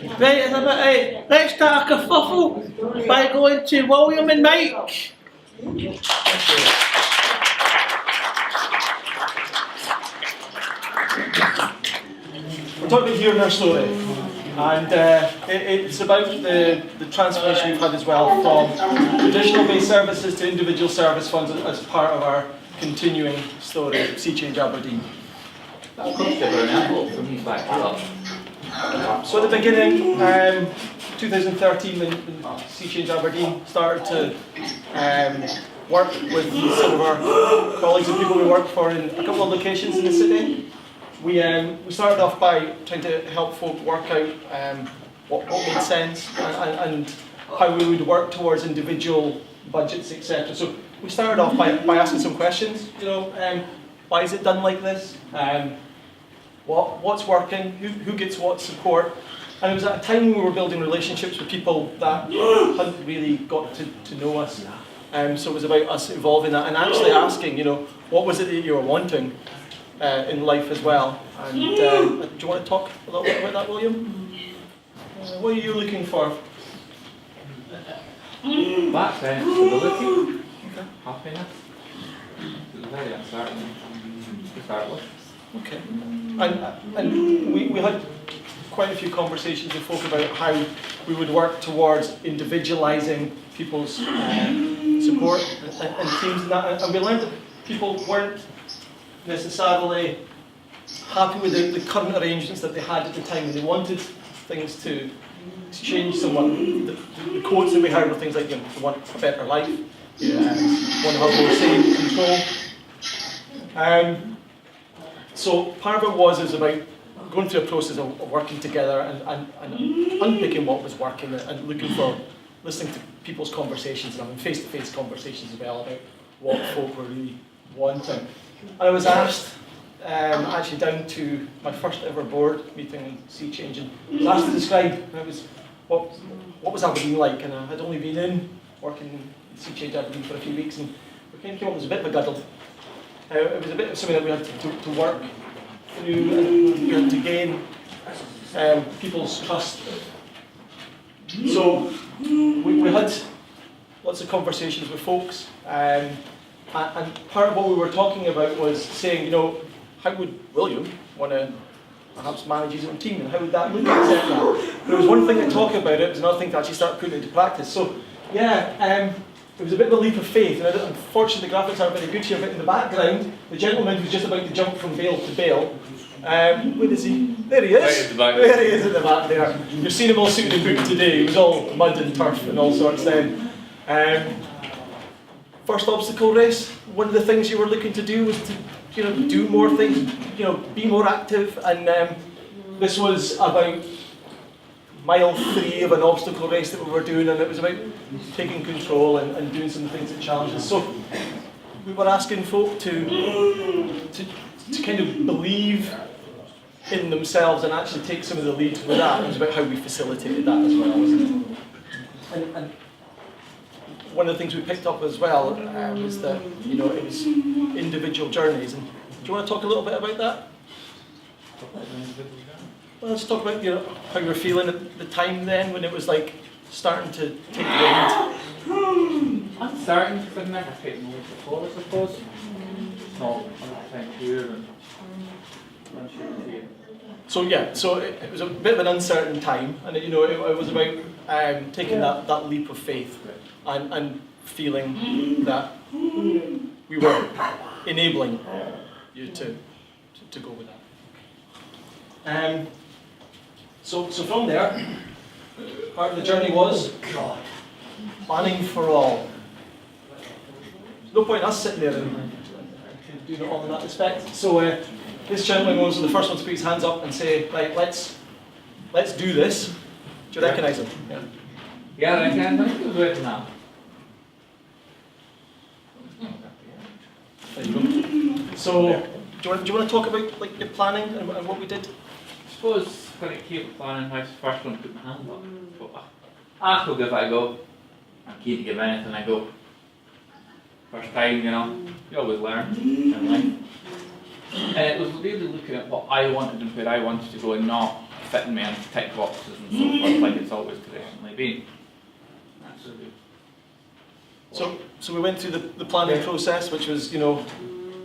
Right, it's a bit, let's start a kerfuffle by going to William and Mike. We're talking about hearing our story, and it's about the transformation we've had as well from traditional based services to individual service funds as part of our continuing story, Sea Change Aberdeen. So at the beginning, 2013, when Sea Change Aberdeen started to work with some of our colleagues and people we work for in a couple of locations in the city, we started off by trying to help folk work out what made sense and how we would work towards individual budgets, etc. So we started off by asking some questions. Why is it done like this? What's working? Who gets what support? And it was at a time when we were building relationships with people that hadn't really got to know us. So it was about us evolving that and actually asking, what was it that you were wanting in life as well? And do you want to talk a little bit about that, William? What are you looking for? Back then, stability, happiness. It was very uncertain to start with. Okay. And we had quite a few conversations with folk about how we would work towards individualising people's support and teams and that. And we learned that people weren't necessarily happy with the current arrangements that they had at the time, and they wanted things to change somewhat. The quotes that we heard were things like, they want a better life, want to have more say and control. So part of it was about going through a process of working together and unpicking what was working and listening to people's conversations and having face-to-face conversations as well about what folk were really wanting. And I was asked, actually down to my first ever board meeting in Sea Change, and I was asked to describe what was Aberdeen like, and I had only been in working in Sea Change Aberdeen for a few weeks, and we kind of came up with a bit of a guddle. It was a bit of something that we had to work through, and we had to gain people's trust. So we had lots of conversations with folks, and part of what we were talking about was saying, how would William want to perhaps manage his own team, and how would that look, etc. There was one thing to talk about, it was another thing to actually start putting into practice. So it was a bit of a leap of faith, and unfortunately the graphics aren't very good here, but in the background, the gentleman who's just about to jump from bale to bale, where is he? There he is! Right at the back. There he is at the back there. You've seen him all suited and booted today, he was all mud and turf and all sorts then. First obstacle race, one of the things you were looking to do was to do more things, be more active, and this was about mile 3 of an obstacle race that we were doing, and it was about taking control and doing some things that challenged us. So we were asking folk to kind of believe in themselves and actually take some of the lead with that. It was about how we facilitated that as well, wasn't it? And one of the things we picked up as well was that it was individual journeys. And do you want to talk a little bit about that? Well, let's talk about how you were feeling at the time then, when it was like starting to take wind. Uncertain, because I've never taken over before, I suppose. It's not 100% sure, and so it was a bit of an uncertain time, and it was about taking that leap of faith and feeling that we were enabling you to go with that. So from there, part of the journey was planning for all. There's no point in us sitting there and doing it all in that respect. So this gentleman was the first one to put his hands up and say, right, let's do this. Do you recognise him? Yeah, I recognise him now. There you go. So do you want to talk about your planning and what we did? I suppose when it came to planning, I was the first one to put my hand up. But I could give it a go. I'm keen to give anything a go. First time, you always learn in life. And it was really looking at what I wanted and where I wanted to go, and not fitting me into tick boxes and so forth, like it's always traditionally been. Absolutely. So we went through the planning process, which was, took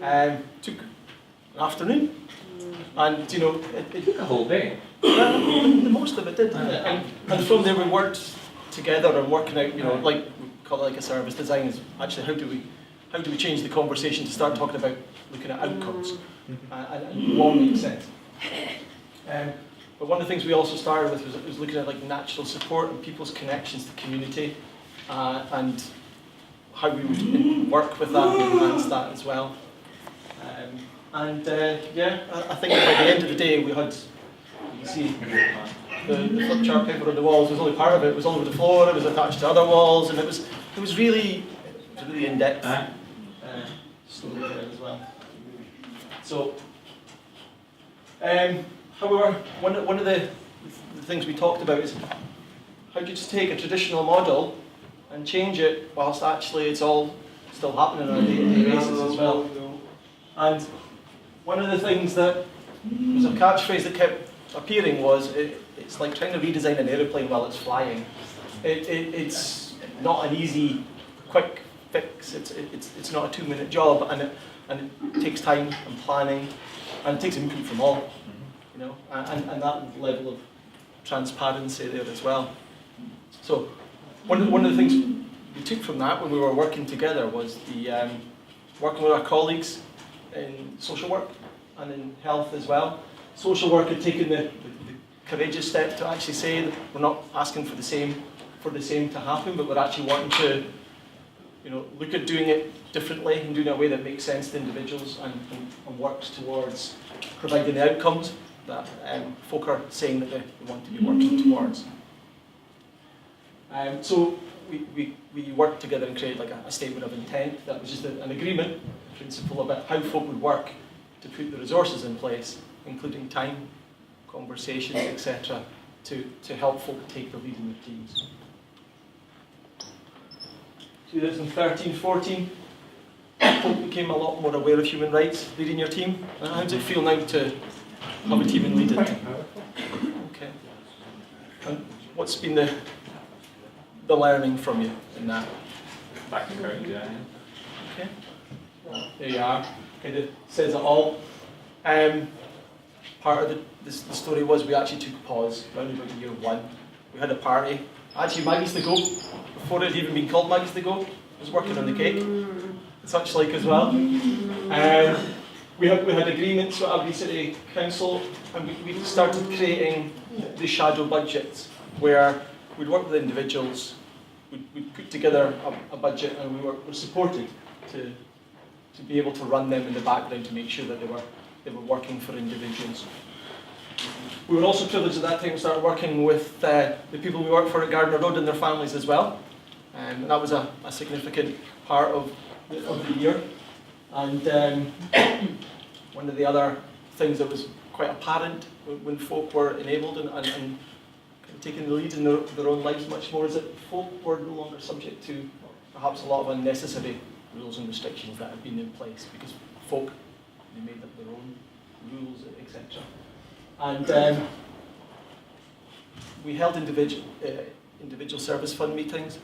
an afternoon, and It took a whole day. the most of it did, didn't it? And from there we worked together and working out, like we call it like a service design is actually how do we change the conversation to start talking about looking at outcomes and what makes sense. But one of the things we also started with was looking at like natural support and people's connections to community and how we would work with that and enhance that as well. I think by the end of the day we had, you can see the flip chart paper on the walls was only part of it. It was all over the floor. It was attached to other walls, and it was really in depth story there as well. So, however, one of the things we talked about is how do you just take a traditional model and change it whilst actually it's all still happening on a day-to-day basis as well. And one of the things that was a catchphrase that kept appearing was it's like trying to redesign an aeroplane while it's flying. It's not an easy, quick fix. It's not a 2-minute job, and it takes time and planning, and it takes input from all, and that level of transparency there as well. So one of the things we took from that when we were working together was the working with our colleagues in social work and in health as well. Social work had taken the courageous step to actually say that we're not asking for the same to happen, but we're actually wanting to look at doing it differently and doing it in a way that makes sense to individuals and works towards providing the outcomes that folk are saying that they want to be working towards. So we worked together and created like a statement of intent that was just an agreement principle about how folk would work to put the resources in place, including time, conversations, etc., to help folk take the lead in their teams. 2013-14, folk became a lot more aware of human rights leading your team. How does it feel now to have a team and lead it? Okay. And what's been the learning from you in that? Back encouraged, yeah. Okay. There you are. Kind of says it all. Part of the story was we actually took a pause around about year 1. We had a party. Actually, Maggie's to Go, before it had even been called Maggie's to Go, was working on the cake, and such like as well. We had agreements with Aberdeen City Council, and we started creating the shadow budgets, where we'd work with individuals, we'd put together a budget, and we were supported to be able to run them in the background to make sure that they were working for individuals. We were also privileged at that time to start working with the people we worked for at Gardner Road and their families as well. And that was a significant part of the year. And one of the other things that was quite apparent when folk were enabled and kind of taking the lead in their own lives much more is that folk were no longer subject to perhaps a lot of unnecessary rules and restrictions that had been in place, because folk, they made up their own rules, etc. And we held individual service fund meetings.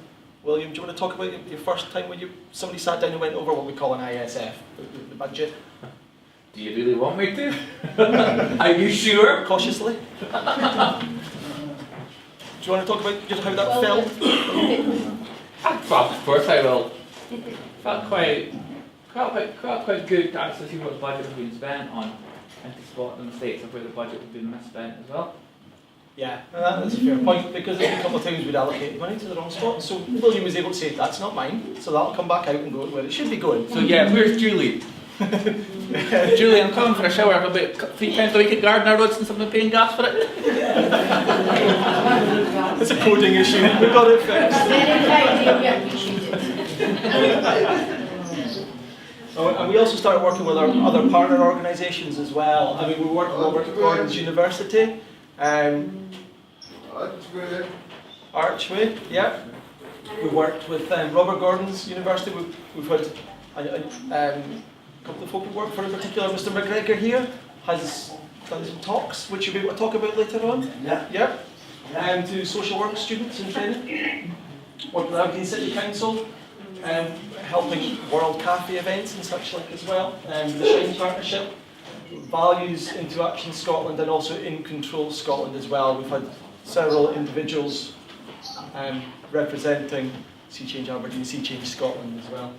William, do you want to talk about your first time when somebody sat down and went over what we call an ISF, the budget? Do you really want me to? Are you sure? Cautiously. Do you want to talk about just how that felt? Well, of course I will. Felt quite good to actually see what the budget was being spent on, and to spot the mistakes of where the budget was being misspent as well. Yeah, that's a fair point, because a couple of times we'd allocated money to the wrong spot, so William was able to say, that's not mine, so that'll come back out and go where it should be going. So yeah, where's Julie? Julie, I'm coming for a shower. I've about £3 a week at Gardner Road since I've been paying gas for it. It's a coding issue, we got it fixed. And we also started working with our other partner organisations as well. I mean, we worked with Robert Gordon's University, Archway, yeah. We worked with Robert Gordon's University. We've had a couple of folk who work for in particular. Mr. McGregor here has done some talks, which you'll be able to talk about later on. Yeah. Yep. To social work students in training. Worked with Aberdeen City Council, helping World Cafe events and such like as well. The Shine Partnership, Values into Action Scotland, and also In Control Scotland as well. We've had several individuals representing Sea Change Aberdeen, Sea Change Scotland as well.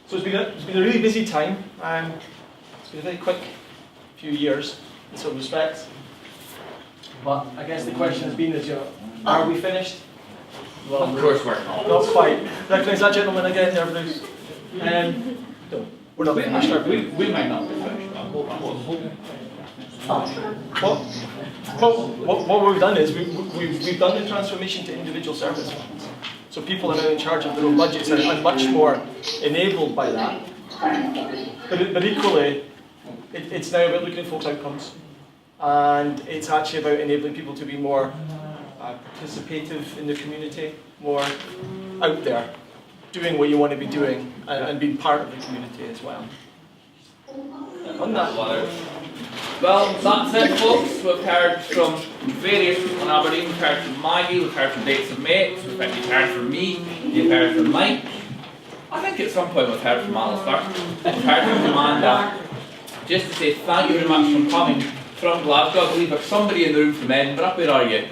So it's been a really busy time. It's been a very quick few years in some respects. But I guess the question has been, are we finished? Well, of course we're not. Not quite. Recognise that gentleman again there, Bruce. No, we're not finished, are we? We might not be finished. I'm hoping. What we've done is we've done the transformation to individual service funds. So people are now in charge of their own budgets and much more enabled by that. But equally, it's now about looking at folks' outcomes. And it's actually about enabling people to be more participative in the community, more out there, doing what you want to be doing, and being part of the community as well. On that. Well, that's it, folks. We've heard from various people in Aberdeen. We've heard from Maggie, we've heard from Dates and Mates, we've heard from me, we've heard from Mike. I think at some point we've heard from Alistair, we've heard from Amanda. Just to say thank you very much for coming from Glasgow. I believe there's somebody in the room from Edinburgh. Where are you?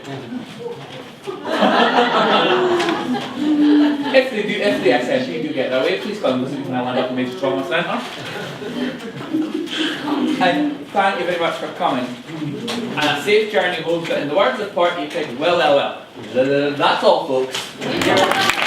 If the SNP do get their way, please come and visit Island Up Major Trauma Centre. And thank you very much for coming. And a safe journey home, but in the words of Porky Pig, well. That's all, folks.